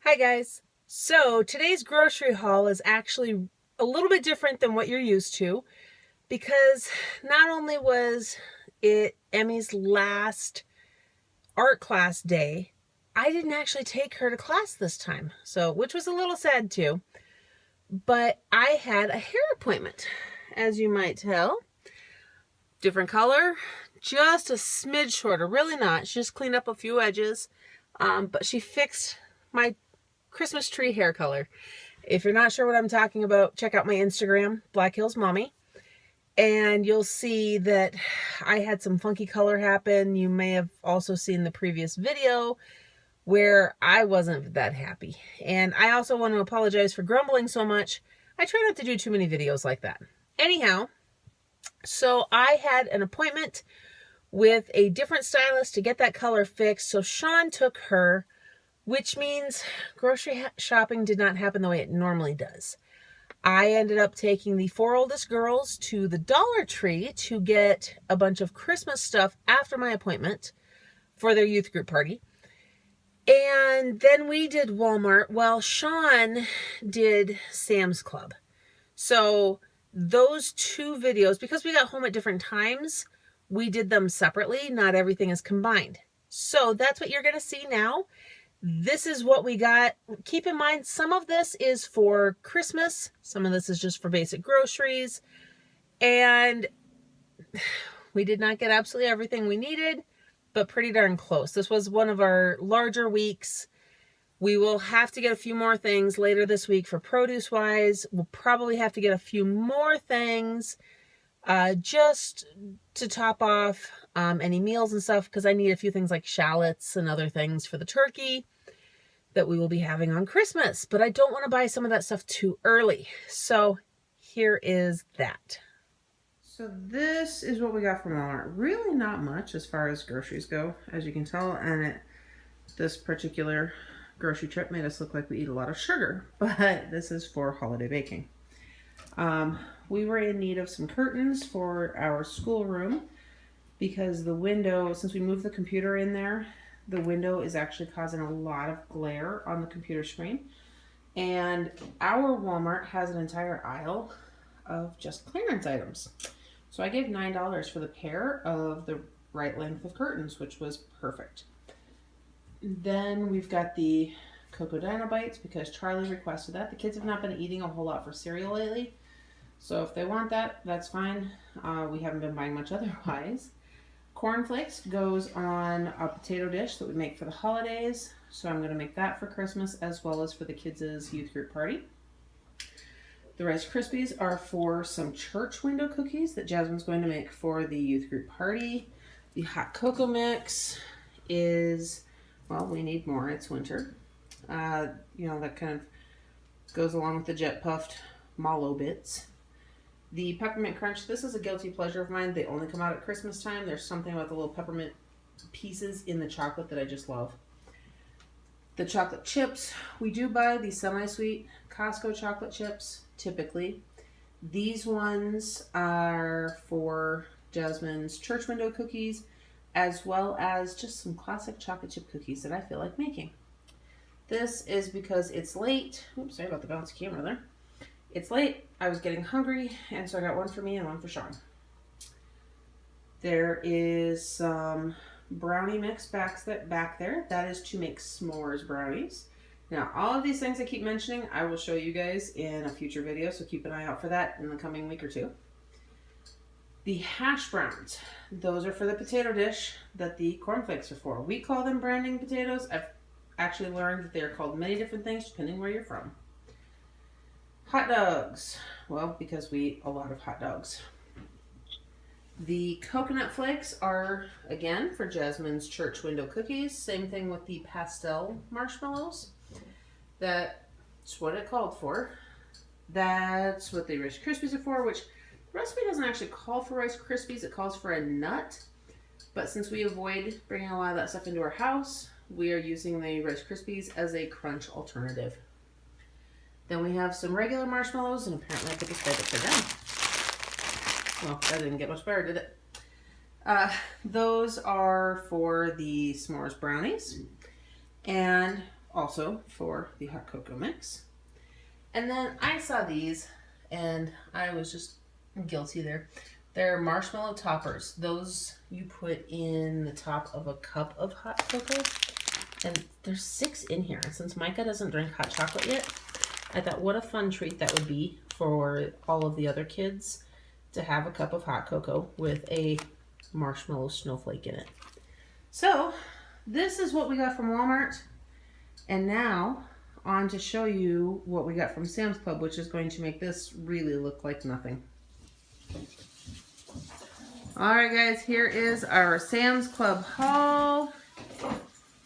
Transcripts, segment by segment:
Hi guys. So today's grocery haul is actually a little bit different than what you're used to because not only was it Emmy's last art class day, I didn't actually take her to class this time. So, which was a little sad too, but I had a hair appointment, as you might tell. Different color, just a smidge shorter, really not. She just cleaned up a few edges, but she fixed my Christmas tree hair color. If you're not sure what I'm talking about, check out my Instagram, Black Hills Mommy, and you'll see that I had some funky color happen. You may have also seen the previous video where I wasn't that happy. And I also want to apologize for grumbling so much. I try not to do too many videos like that. Anyhow, so I had an appointment with a different stylist to get that color fixed. So Sean took her, which means grocery shopping did not happen the way it normally does. I ended up taking the 4 oldest girls to the Dollar Tree to get a bunch of Christmas stuff after my appointment for their youth group party. And then we did Walmart while Sean did Sam's Club. So those two videos, because we got home at different times, we did them separately. Not everything is combined. So that's what you're going to see now. This is what we got. Keep in mind, some of this is for Christmas. Some of this is just for basic groceries. And we did not get absolutely everything we needed, but pretty darn close. This was one of our larger weeks. We will have to get a few more things later this week for produce-wise. We'll probably have to get a few more things just to top off any meals and stuff, because I need a few things like shallots and other things for the turkey that we will be having on Christmas. But I don't want to buy some of that stuff too early. So here is that. So this is what we got from Walmart. Really not much as far as groceries go, as you can tell. And this particular grocery trip made us look like we eat a lot of sugar, but this is for holiday baking. We were in need of some curtains for our schoolroom because the window, since we moved the computer in there, the window is actually causing a lot of glare on the computer screen. And our Walmart has an entire aisle of just clearance items. So I gave $9 for the pair of the right length of curtains, which was perfect. Then we've got the Cocoa Dino Bites because Charlie requested that. The kids have not been eating a whole lot for cereal lately. So if they want that, that's fine. We haven't been buying much otherwise. Cornflakes goes on a potato dish that we make for the holidays. So I'm going to make that for Christmas as well as for the kids' youth group party. The Rice Krispies are for some church window cookies that Jasmine's going to make for the youth group party. The hot cocoa mix is, well, we need more. It's winter. You know, that kind of goes along with the jet puffed mallow bits. The peppermint crunch, this is a guilty pleasure of mine. They only come out at Christmas time. There's something about the little peppermint pieces in the chocolate that I just love. The chocolate chips, we do buy the semi-sweet Costco chocolate chips, typically. These ones are for Jasmine's church window cookies, as well as just some classic chocolate chip cookies that I feel like making. This is because it's late. Oops, sorry about the bouncy camera there. It's late, I was getting hungry, and so I got one for me and one for Sean. There is some brownie mix back there. That is to make s'mores brownies. Now, all of these things I keep mentioning, I will show you guys in a future video, so keep an eye out for that in the coming week or two. The hash browns, those are for the potato dish that the cornflakes are for. We call them branding potatoes. I've actually learned that they are called many different things depending where you're from. Hot dogs, well, because we eat a lot of hot dogs. The coconut flakes are, again, for Jasmine's church window cookies. Same thing with the pastel marshmallows. That's what it called for. That's what the Rice Krispies are for, which the recipe doesn't actually call for Rice Krispies. It calls for a nut. But since we avoid bringing a lot of that stuff into our house, we are using the Rice Krispies as a crunch alternative. Then we have some regular marshmallows, and apparently I put this bag upside down. Well, that didn't get much better, did it? Those are for the s'mores brownies. And also for the hot cocoa mix. And then I saw these and I was just guilty there. They're marshmallow toppers. Those you put in the top of a cup of hot cocoa. And there's 6 in here. And since Micah doesn't drink hot chocolate yet, I thought what a fun treat that would be for all of the other kids to have a cup of hot cocoa with a marshmallow snowflake in it. So this is what we got from Walmart. And now on to show you what we got from Sam's Club, which is going to make this really look like nothing. Alright guys, here is our Sam's Club haul.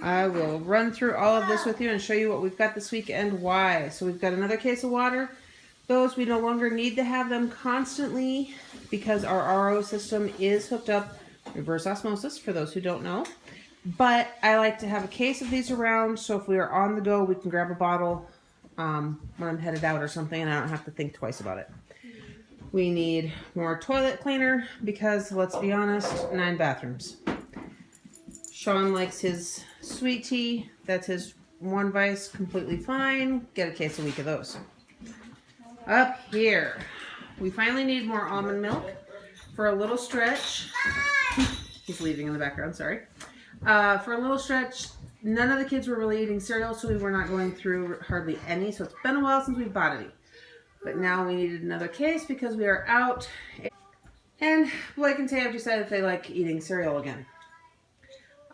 I will run through all of this with you and show you what we've got this week and why. So we've got another case of water. Those we no longer need to have them constantly because our RO system is hooked up, reverse osmosis for those who don't know. But I like to have a case of these around, so if we are on the go, we can grab a bottle when I'm headed out or something, and I don't have to think twice about it. We need more toilet cleaner because, let's be honest, 9 bathrooms. Sean likes his sweet tea. That's his one vice, completely fine. Get a case a week of those. Up here, we finally need more almond milk for a little stretch. He's leaving in the background, sorry. For a little stretch, none of the kids were really eating cereal, so we were not going through hardly any. So it's been a while since we bought any. But now we needed another case because we are out. And Blake and Tay have decided they like eating cereal again.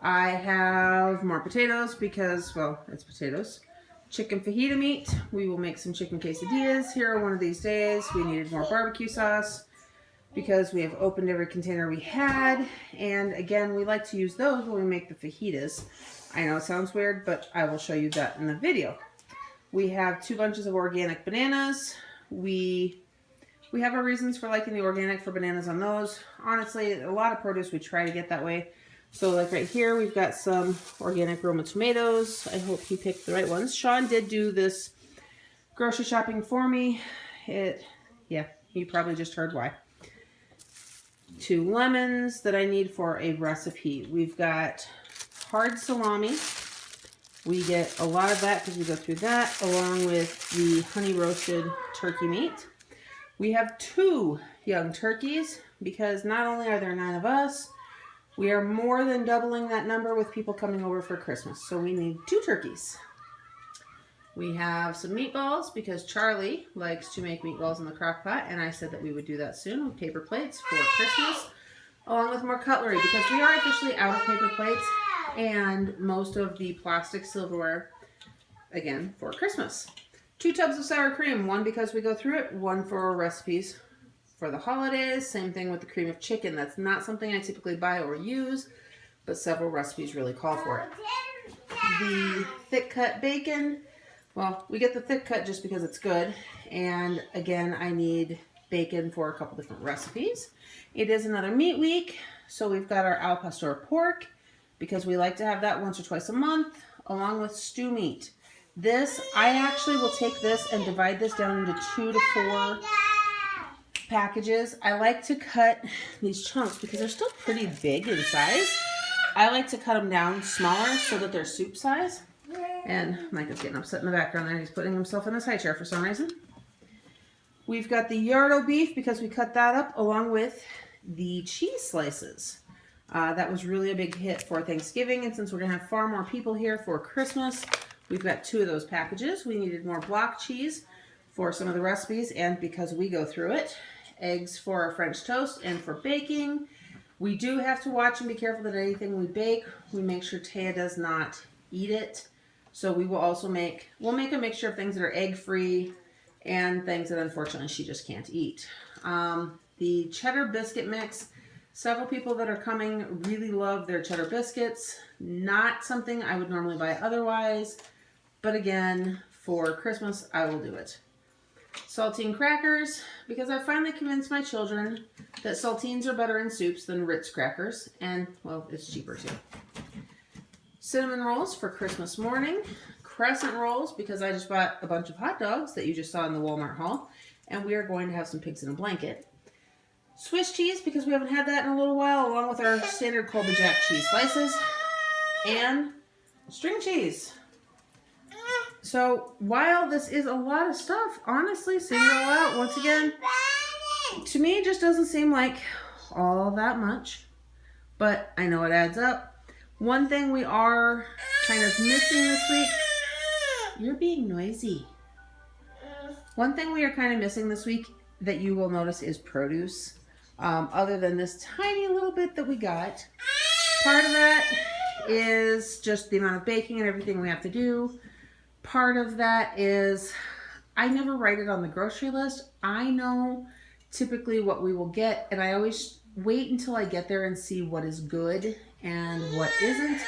I have more potatoes because, well, it's potatoes. Chicken fajita meat. We will make some chicken quesadillas here one of these days. We needed more barbecue sauce because we have opened every container we had. And again, we like to use those when we make the fajitas. I know it sounds weird, but I will show you that in the video. We have 2 bunches of organic bananas. We have our reasons for liking the organic for bananas on those. Honestly, a lot of produce we try to get that way. So like right here, we've got some organic Roma tomatoes. I hope he picked the right ones. Sean did do this grocery shopping for me. Yeah, you probably just heard why. 2 lemons that I need for a recipe. We've got hard salami. We get a lot of that because we go through that along with the honey roasted turkey meat. We have 2 young turkeys because not only are there 9 of us, we are more than doubling that number with people coming over for Christmas. So we need 2 turkeys. We have some meatballs because Charlie likes to make meatballs in the crock pot, and I said that we would do that soon with paper plates for Christmas, along with more cutlery because we are officially out of paper plates and most of the plastic silverware, again, for Christmas. 2 tubs of sour cream, 1 because we go through it, 1 for our recipes for the holidays. Same thing with the cream of chicken. That's not something I typically buy or use, but several recipes really call for it. The thick cut bacon, well, we get the thick cut just because it's good. And again, I need bacon for a couple different recipes. It is another meat week, so we've got our al pastor pork because we like to have that once or twice a month, along with stew meat. This, I actually will take this and divide this down into 2 to 4 packages. I like to cut these chunks because they're still pretty big in size. I like to cut them down smaller so that they're soup size. And Micah's getting upset in the background there. He's putting himself in his high chair for some reason. We've got the Yardo beef because we cut that up along with the cheese slices. That was really a big hit for Thanksgiving, and since we're going to have far more people here for Christmas, we've got 2 of those packages. We needed more block cheese for some of the recipes, and because we go through it, eggs for our French toast and for baking. We do have to watch and be careful that anything we bake, we make sure Taya does not eat it. So we will also we'll make a mixture of things that are egg-free and things that unfortunately she just can't eat. The cheddar biscuit mix, several people that are coming really love their cheddar biscuits. Not something I would normally buy otherwise, but again, for Christmas, I will do it. Saltine crackers, because I finally convinced my children that saltines are better in soups than Ritz crackers, and, well, it's cheaper too. Cinnamon rolls for Christmas morning. Crescent rolls, because I just bought a bunch of hot dogs that you just saw in the Walmart haul, and we are going to have some pigs in a blanket. Swiss cheese, because we haven't had that in a little while, along with our standard Colby Jack cheese slices. And string cheese. So while this is a lot of stuff, honestly, saying it all out, once again, to me it just doesn't seem like all that much, but I know it adds up. One thing we are kind of missing this week, you're being noisy. One thing we are kind of missing this week that you will notice is produce. Other than this tiny little bit that we got. Part of that is just the amount of baking and everything we have to do. Part of that is I never write it on the grocery list. I know typically what we will get, and I always wait until I get there and see what is good and what isn't.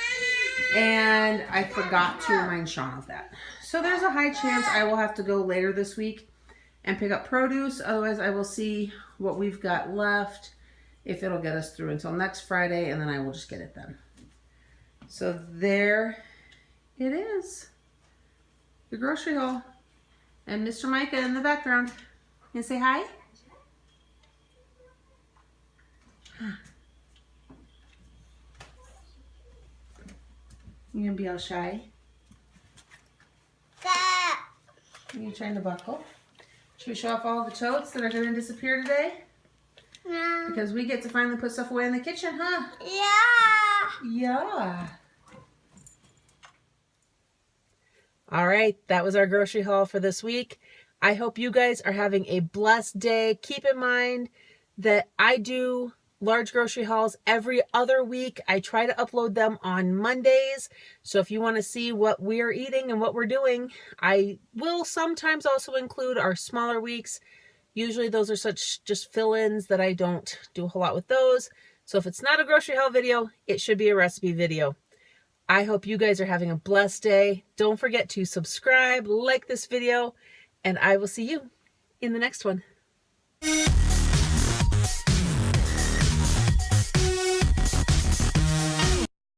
And I forgot to remind Sean of that. So there's a high chance I will have to go later this week and pick up produce. Otherwise, I will see what we've got left, if it'll get us through until next Friday, and then I will just get it then. So there it is. The grocery haul. And Mr. Micah in the background. You say hi? You gonna be all shy? You're trying to buckle? Should we show off all the totes that are going to disappear today? Yeah. Because we get to finally put stuff away in the kitchen, huh? Yeah. Yeah. All right, that was our grocery haul for this week. I hope you guys are having a blessed day. Keep in mind that I do large grocery hauls every other week. I try to upload them on Mondays. So if you want to see what we're eating and what we're doing, I will sometimes also include our smaller weeks. Usually those are such just fill-ins that I don't do a whole lot with those. So if it's not a grocery haul video, it should be a recipe video. I hope you guys are having a blessed day. Don't forget to subscribe, like this video, and I will see you in the next one.